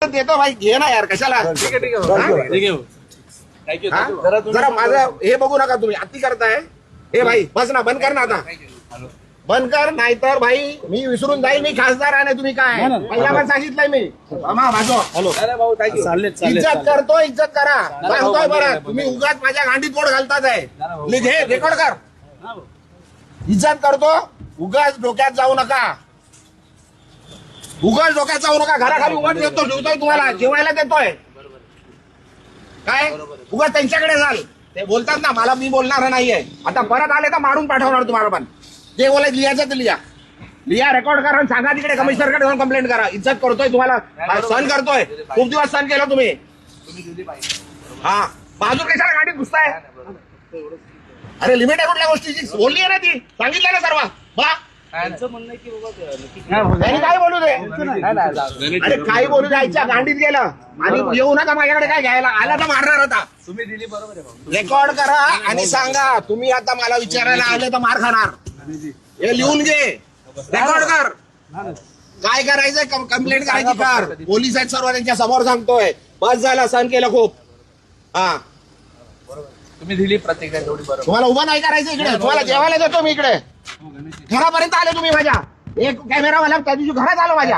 देतो भाई, घे ना यार, कशाला. ठीक आहे. थँक्यू. जरा माझं हे बघू नका तुम्ही, अति करताय. हे भाई बस ना, बंद कर ना आता, बंद कर, नाहीतर भाई मी विसरून जाईल मी खासदार आहे. तुम्ही काय पहिला पण सांगितलंय मी. भाऊ थँक्यू. इज्जत करतो, इज्जत करा. काय होतोय बरं, तुम्ही उगाच माझ्या गांडीत बोट घालतात आहे. प्लीज हे रेकॉर्ड कर. इज्जत करतो, उगाच डोक्यात जाऊ नका, उगाच डोक्यात जाऊ नका. घराखाली उगाच देतो, ठेवतोय तुम्हाला, जेवायला देतोय. काय उगाच त्यांच्याकडे जाल, ते बोलतात ना मला, मी बोलणार नाहीये. आता परत आले तर मारून पाठवणार तुम्हाला. पण जे बोलायचं लिहायचं ते लिहा, रेकॉर्ड करा, सांगा तिकडे कमिशनरकडे जाऊन कंप्लेंट करा. इज्जत करतोय तुम्हाला, सहन करतोय, खूप दिवस सहन केलं तुम्ही. हा बाजू कशाला गाडीत घुसताय. अरे लिमिट आहे कुठल्या गोष्टीची, बोलली आहे ना ती, सांगितलं ना सर्व. बा त्यांनी काय बोलू दे, अरे काही बोलू द्यायच्या, गांडीत गेलं आणि येऊ नका माझ्याकडे काय घ्यायला. आला तर मारणार होता. तुम्ही दिली बरोबर आहे भाऊ. रेकॉर्ड करा आणि सांगा, तुम्ही आता मला विचारायला आले तर मार खाणार. हे लिहून घे, रेकॉर्ड कर. काय करायचंय, कंप्लेंट करायची कर. पोलीस आहेत सर्व, त्यांच्या समोर सांगतोय. बस झाला, सहन केलं खूप. हा तुम्ही दिली प्रतिक्रिया तेवढी बरोबर. तुम्हाला उभं नाही करायचं इकडे, तुम्हाला जेवायला देतो मी इकडे. घरापर्यंत आले तुम्ही माझ्या, एक कॅमेरावाला त्या दिवशी घरात आलो माझ्या.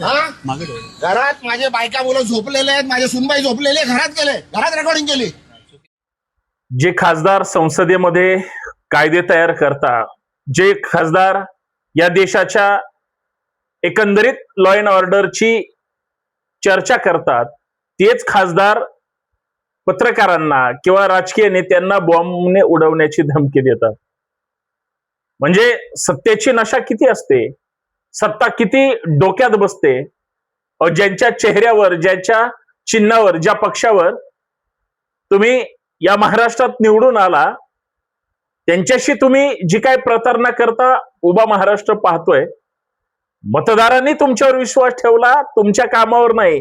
हा? घरात माझे बायका मुलं झोपलेले आहेत, माझे सुनबाई झोपलेले, घरात गेले, घरात रेकॉर्डिंग केली. जे खासदार संसदेमध्ये कायदे तयार करतात, जे खासदार या देशाच्या एकंदरीत लॉ अँड ऑर्डरची चर्चा करतात, तेच खासदार पत्रकारांना किंवा राजकीय नेत्यांना बॉम्बने उडवण्याची धमकी देतात. म्हणजे सत्तेची नशा किती असते, सत्ता किती डोक्यात बसते. ज्यांच्या चेहऱ्यावर, ज्यांच्या चिन्हावर, ज्या पक्षावर तुम्ही या महाराष्ट्रात निवडून आला, त्यांच्याशी तुम्ही जी काय प्रतारणा करता, उभा महाराष्ट्र पाहतोय. मतदारांनी तुमच्यावर विश्वास ठेवला, तुमच्या कामावर नाही.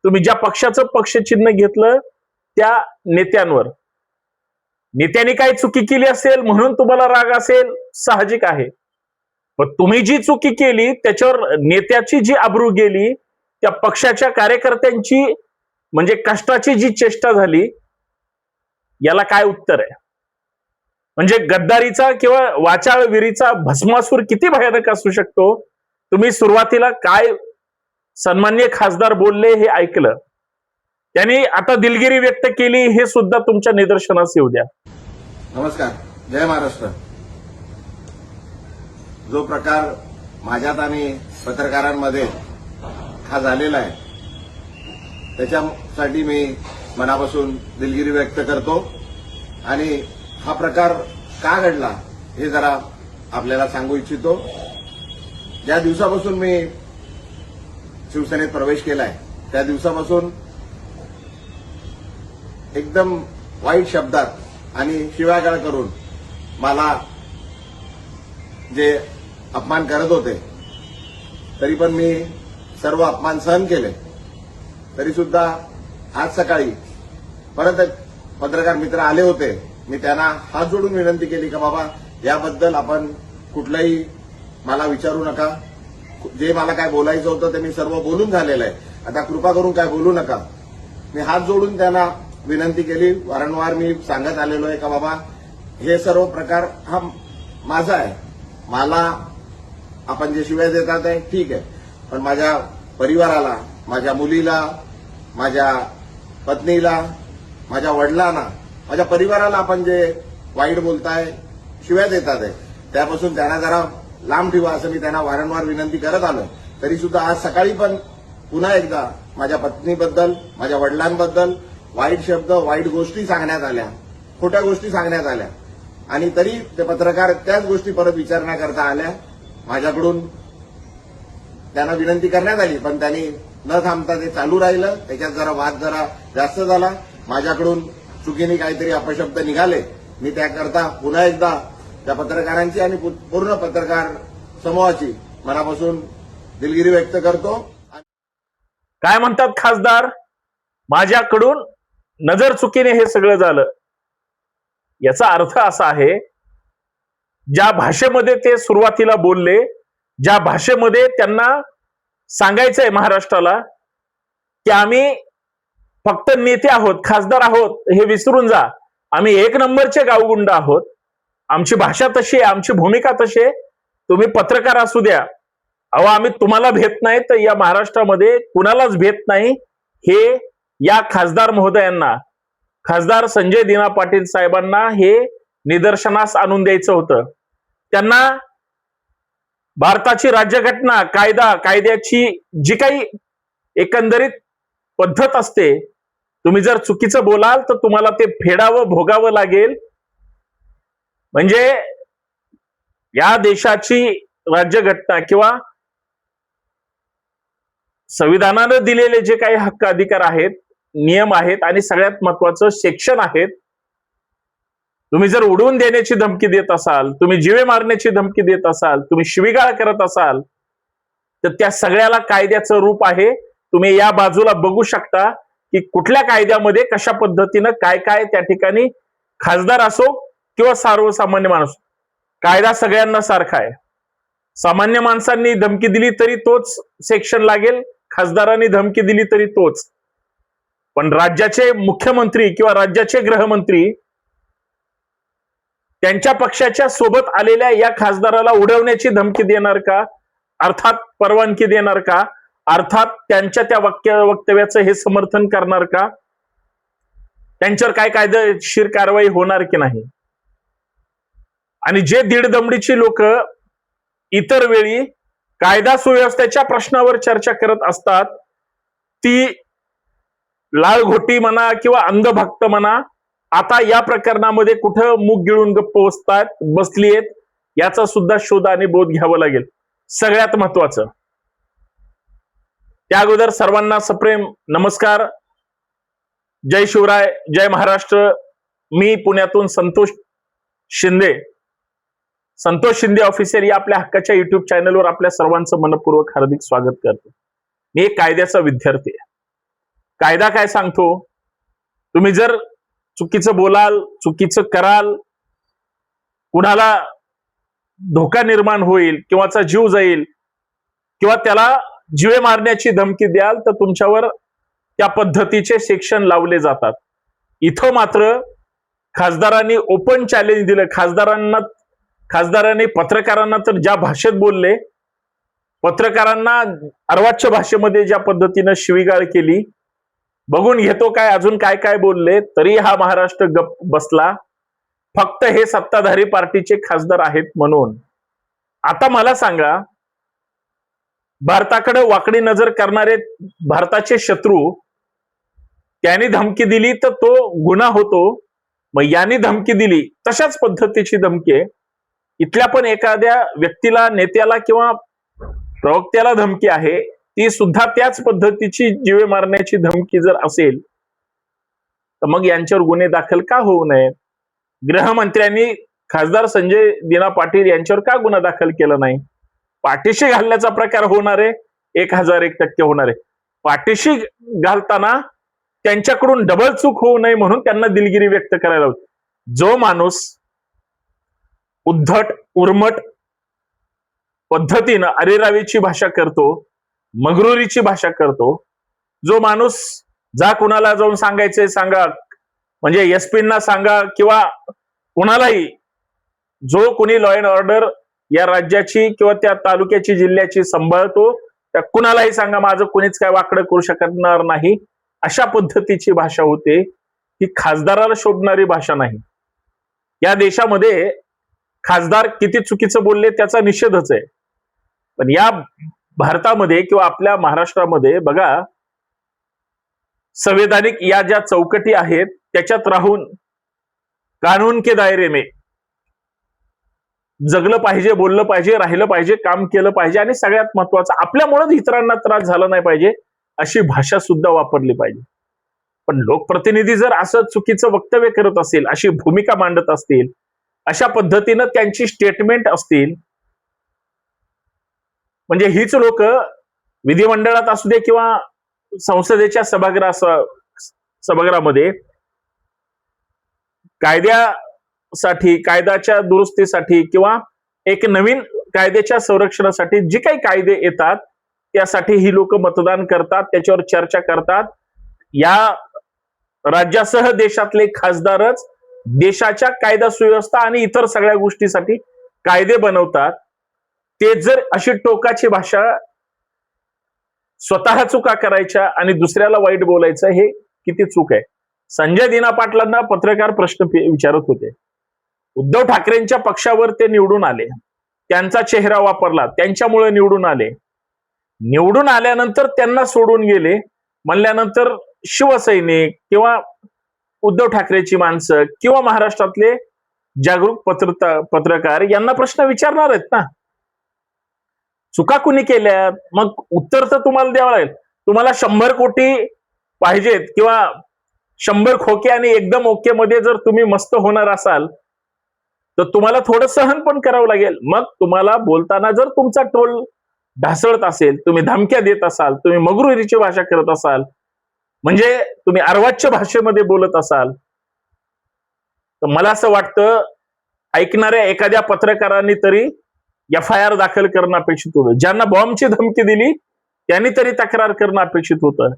तुम्ही ज्या पक्षाचं पक्षचिन्ह घेतलं त्या नेत्यांवर. नेत्यांनी काही चुकी केली असेल म्हणून तुम्हाला राग असेल, साहजिक आहे. पण तुम्ही जी चुकी केली त्याच्यावर नेत्याची जी आबरू गेली, त्या पक्षाच्या कार्यकर्त्यांची म्हणजे कष्टाची जी चेष्टा झाली, याला काय उत्तर आहे. म्हणजे गद्दारीचा किंवा वाचाळविरीचा भस्मासूर किती भयानक असू शकतो. तुम्ही सुरुवातीला काय सन्माननीय खासदार बोलले हे ऐकलं, त्यांनी आता दिलगिरी व्यक्त केली, हे सुद्धा तुमच्या निदर्शनास येऊ द्या. नमस्कार, जय महाराष्ट्र. जो प्रकार माझ्यात आणि पत्रकारांमध्ये हा झालेला आहे, त्याच्यासाठी मी मनापासून दिलगिरी व्यक्त करतो. आणि हा प्रकार का घडला हे जरा आपल्याला सांगू इच्छितो. ज्या दिवसापासून मी शिवसेनेत प्रवेश केलाय, त्या दिवसापासून एकदम वाईट शब्दात आणि शिव्यागाळ करून मला जे अपमान करत होते, तरी पण मी सर्व अपमान सहन केले. तरी सुद्धा आज सकाळी परत एक पत्रकार मित्र आले होते. मी त्यांना हात जोडून विनंती केली का बाबा, याबद्दल आपण कुठलंही मला विचारू नका. जे मला काय बोलायचं होतं ते मी सर्व बोलून झालेलं आहे. आता कृपा करून काय बोलू नका. मी हात जोडून त्यांना विनंती केली. वारंवार मी सांगत आलेलो आहे का बाबा, हे सर्व प्रकार हा माझा आहे. मला आपण जे शिव्या देतात आहे ठीक आहे, पण माझ्या परिवाराला, माझ्या मुलीला, माझ्या पत्नीला, माझ्या वडिलांना, माझ्या परिवाराला आपण जे वाईट बोलताय, शिव्या देतात आहे, त्यापासून त्यांना जरा लांब ठेवा असं मी त्यांना वारंवार विनंती करत आलोय. तरी सुद्धा आज सकाळी पण पुन्हा एकदा माझ्या पत्नीबद्दल, माझ्या वडिलांबद्दल वाईट शब्द, वाईट गोष्टी सांगण्यात आल्या, खोट्या गोष्टी सांगण्यात आल्या. आणि तरी ते पत्रकार त्याच गोष्टी परत विचारण्याकरता आल्या. माझ्याकडून त्यांना विनंती करण्यात आली, पण त्यांनी न थांबता ते चालू राहिलं. त्याच्यात जरा वाद जरा जास्त झाला. माझ्याकडून चुकीने काहीतरी अपशब्द निघाले. मी त्याकरता पुन्हा एकदा त्या पत्रकारांची आणि पूर्ण पत्रकार समूहाची मनापासून दिलगिरी व्यक्त करतो. काय म्हणतात खासदार, माझ्याकडून नजर चुकीने हे सगळं झालं. याचा अर्थ असा आहे, ज्या भाषेमध्ये ते सुरुवातीला बोलले, ज्या भाषेमध्ये त्यांना सांगायचंय महाराष्ट्राला की आम्ही फक्त नेते आहोत, खासदार आहोत हे विसरून जा. आम्ही एक नंबरचे गावगुंड आहोत. आमची भाषा तशी आहे, आमची भूमिका तशी आहे. तुम्ही पत्रकार असू द्या, अहो आम्ही तुम्हाला भेट नाही तर या महाराष्ट्रामध्ये कुणालाच भेट नाही. हे या खासदार महोदयांना, खासदार संजय दिना पाटील साहेबांना हे निदर्शनास आणून द्यायचं होतं. त्यांना भारताची राज्यघटना, कायदा, कायद्याची जी काही एकंदरीत पद्धत असते, तुम्ही जर चुकीचं बोलाल तर तुम्हाला ते फेडावं, भोगावं लागेल. म्हणजे या देशाची राज्यघटना किंवा संविधानानं दिलेले जे काही हक्क अधिकार आहेत, नियम आहेत आणि सगळ्यात महत्वाचं सेक्शन आहेत, तुम्ही जर उडवून देण्याची धमकी देत असाल, तुम्ही जीवे मारण्याची धमकी देत असाल, तुम्ही शिवीगाळ करत असाल, तर त्या सगळ्याला कायद्याचं रूप आहे. तुम्ही या बाजूला बघू शकता की कुठल्या कायद्यामध्ये कशा पद्धतीनं काय काय त्या ठिकाणी, खासदार असो किंवा सर्वसामान्य माणूस, कायदा सगळ्यांना सारखा आहे. सामान्य माणसांनी धमकी दिली तरी तोच सेक्शन लागेल, खासदारांनी धमकी दिली तरी तोच. पण राज्याचे मुख्यमंत्री किंवा राज्याचे गृहमंत्री त्यांच्या पक्षाच्या सोबत आलेल्या या खासदाराला उडवण्याची धमकी देणार का? अर्थात परवानगी देणार का? अर्थात त्यांच्या त्या वक्तव्याचं हे समर्थन करणार का? त्यांच्यावर काय कायदेशीर कारवाई होणार की नाही? आणि जे दीडदमडीची लोक इतर वेळी कायदा सुव्यवस्थेच्या प्रश्नावर चर्चा करत असतात, ती लालघोटी म्हणा किंवा अंधभक्त म्हणा, आता या प्रकरणामध्ये कुठं मुख गिळून गप्प बसलीयेत, याचा सुद्धा शोध आणि बोध घ्यावा लागेल. सगळ्यात महत्वाचं, त्या अगोदर सर्वांना सप्रेम नमस्कार. जय शिवराय, जय महाराष्ट्र. मी पुण्यातून संतोष शिंदे ऑफिशियल या आपल्या हक्काच्या युट्यूब चॅनलवर आपल्या सर्वांचं मनपूर्वक हार्दिक स्वागत करतो. मी एक कायद्याचा विद्यार्थी आहे. कायदा काय सांगतो? तुम्ही जर चुकीचं बोलाल, चुकीचं कराल, कुणाला धोका निर्माण होईल किंवाचा जीव जाईल किंवा त्याला जीवे मारण्याची धमकी द्याल तर तुमच्यावर त्या पद्धतीचे सेक्शन लावले जातात. इथं मात्र खासदारांनी ओपन चॅलेंज दिलं. खासदारांनी पत्रकारांना तर ज्या भाषेत बोलले, पत्रकारांना अर्वाच्य भाषेमध्ये ज्या पद्धतीनं शिवीगाळ केली, बघून घेतो काय अजून काय काय बोलले, तरी हा महाराष्ट्र गप्प बसला. फक्त हे सत्ताधारी पार्टीचे खासदार आहेत म्हणून. आता मला सांगा, भारताकडे वाकडी नजर करणारे भारताचे शत्रू, त्यांनी धमकी दिली तर तो गुन्हा होतो. मग यांनी धमकी दिली, तशाच पद्धतीची धमकी आहे. इथल्या पण एखाद्या व्यक्तीला, नेत्याला किंवा प्रवक्त्याला धमकी आहे, ती सुद्धा त्याच पद्धतीची जीवे मारण्याची धमकी जर असेल तर मग यांच्यावर गुन्हे दाखल का होऊ नये? गृहमंत्र्यांनी खासदार संजय दिना पाटील यांच्यावर का गुन्हा दाखल केला नाही? पाठीशी घालण्याचा प्रकार होणार आहे, 1001% होणार आहे. पाठीशी घालताना त्यांच्याकडून डबल चूक होऊ नये म्हणून त्यांना दिलगिरी व्यक्त करायला होती. जो माणूस उद्धट, उर्मट पद्धतीनं अरेरावीची भाषा करतो, मगरुरीची भाषा करतो, जो माणूस जा कुणाला जाऊन सांगायचंय सांगा, म्हणजे एसपींना सांगा किंवा कुणालाही, जो कोणी लॉ अँड ऑर्डर या राज्याची किंवा त्या तालुक्याची, जिल्ह्याची सांभाळतो, त्या कुणालाही सांगा माझं कोणीच काय वाकडं करू शकणार नाही, अशा पद्धतीची भाषा होते. ही खासदाराला शोभणारी भाषा नाही. या देशामध्ये खासदार किती चुकीचं बोलले त्याचा निषेधच आहे. पण या भारतामध्ये किंवा आपल्या महाराष्ट्रामध्ये बघा, संवैधानिक या ज्या चौकटी आहेत त्याच्यात राहून कानून के दायरे में जगलं पाहिजे, बोललं पाहिजे, राहिलं पाहिजे, काम केलं पाहिजे आणि सगळ्यात महत्वाचं आपल्यामुळे इतरांना त्रास झाला नाही पाहिजे अशी भाषा सुद्धा वापरली पाहिजे. पण लोकप्रतिनिधी जर असं चुकीचं वक्तव्य करत असतील, अशी भूमिका मांडत असतील, अशा पद्धतीनं त्यांची स्टेटमेंट असतील, म्हणजे हीच लोक विधिमंडळात असू दे किंवा संसदेच्या सभागृहामध्ये कायद्यासाठी, कायद्याच्या दुरुस्तीसाठी किंवा एक नवीन कायद्याच्या संरक्षणासाठी जे काही कायदे येतात त्यासाठी ही लोक मतदान करतात, त्याच्यावर चर्चा करतात. या राज्यासह देशातले खासदारच देशाच्या कायदा सुव्यवस्था आणि इतर सगळ्या गोष्टीसाठी कायदे बनवतात. ते जर अशी टोकाची भाषा, स्वतः चुका करायच्या आणि दुसऱ्याला वाईट बोलायचं, हे किती चूक आहे. संजय दिना पाटलांना पत्रकार प्रश्न विचारत होते. उद्धव ठाकरेंच्या पक्षावर ते निवडून आले, त्यांचा चेहरा वापरला, त्यांच्यामुळे निवडून आले. निवडून आल्यानंतर त्यांना सोडून गेले म्हणल्यानंतर शिवसैनिक किंवा उद्धव ठाकरेची माणसं किंवा महाराष्ट्रातले जागरूक पत्रकार यांना प्रश्न विचारणार आहेत ना. चुका कुणी केल्यात, मग उत्तर तर तुम्हाला द्यावं लागेल. तुम्हाला 100 कोटी पाहिजेत किंवा 100 खोके आणि एकदम ओके मध्ये जर तुम्ही मस्त होणार असाल तर तुम्हाला थोडं सहन पण करावं लागेल. मग तुम्हाला बोलताना जर तुमचा टोल ढासळत असेल, तुम्ही धमक्या देत असाल, तुम्ही मगरुरीची भाषा करत असाल, म्हणजे तुम्ही अर्वाच्य भाषेमध्ये बोलत असाल, तर मला असं वाटतं ऐकणाऱ्या एखाद्या पत्रकारांनी तरी FIR दाखल करणं अपेक्षित होतं. ज्यांना बॉम्बची धमकी दिली त्यांनी तरी तक्रार करणं अपेक्षित होतं.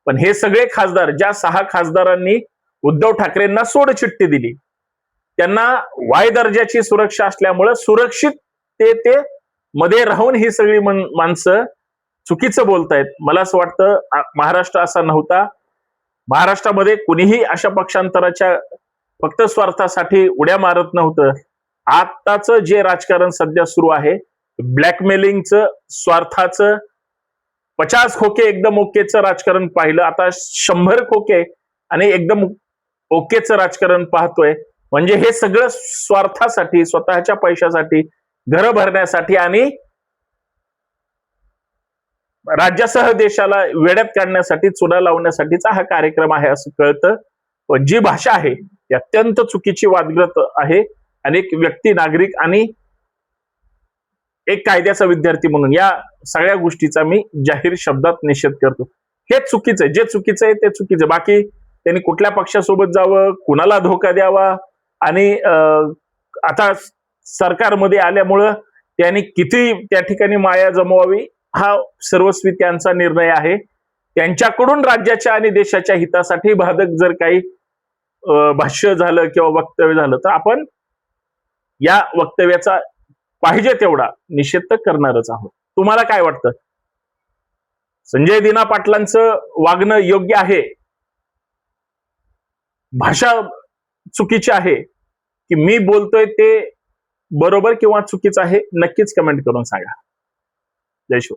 पण हे सगळे खासदार, ज्या 6 खासदारांनी उद्धव ठाकरेंना सोडचिठ्ठी दिली, त्यांना वाय दर्जाची सुरक्षा असल्यामुळे सुरक्षित ते मध्ये राहून ही सगळी माणसं चुकीचं बोलतायत. मला असं वाटतं महाराष्ट्र असा नव्हता. महाराष्ट्रामध्ये कुणीही अशा पक्षांतराच्या फक्त स्वार्थासाठी उड्या मारत नव्हतं. आताच जे राजकारण सध्या सुरू आहे, ब्लॅकमेलिंगचं, स्वार्थाचं, 50 खोके एकदम ओकेचं राजकारण पाहिलं, आता 100 खोके आणि एकदम ओकेचं राजकारण पाहतोय. म्हणजे हे सगळं स्वार्थासाठी, स्वतःच्या पैशासाठी, घरं भरण्यासाठी आणि राज्यासह देशाला वेड्यात काढण्यासाठी, चुना लावण्यासाठीचा हा कार्यक्रम आहे असं कळतं. पण जी भाषा आहे ती अत्यंत चुकीची, वादग्रस्त आहे. अनेक व्यक्ती, नागरिक आणि एक कायद्याचा विद्यार्थी म्हणून या सगळ्या गोष्टीचा मी जाहीर शब्दात निषेध करतो. हे चुकीचं आहे. जे चुकीचं आहे ते चुकीचं. बाकी त्यांनी कुठल्या पक्षासोबत जावं, कुणाला धोका द्यावा आणि आता सरकारमध्ये आल्यामुळं त्यांनी किती त्या ठिकाणी माया जमवावी, हा सर्वस्वी त्यांचा निर्णय आहे. त्यांच्याकडून राज्याच्या आणि देशाच्या हितासाठी बाधक जर काही भाष्य झालं किंवा वक्तव्य झालं तर आपण या वक्तव्याचा पाहिजे तेवढा निषेध तर करणारच आहोत. तुम्हाला काय वाटतं? संजय दिना पाटलांचं वागणं योग्य आहे, भाषा चुकीची आहे, की मी बोलतोय ते बरोबर किंवा चुकीचं आहे? नक्कीच कमेंट करून सांगा. जय शिव.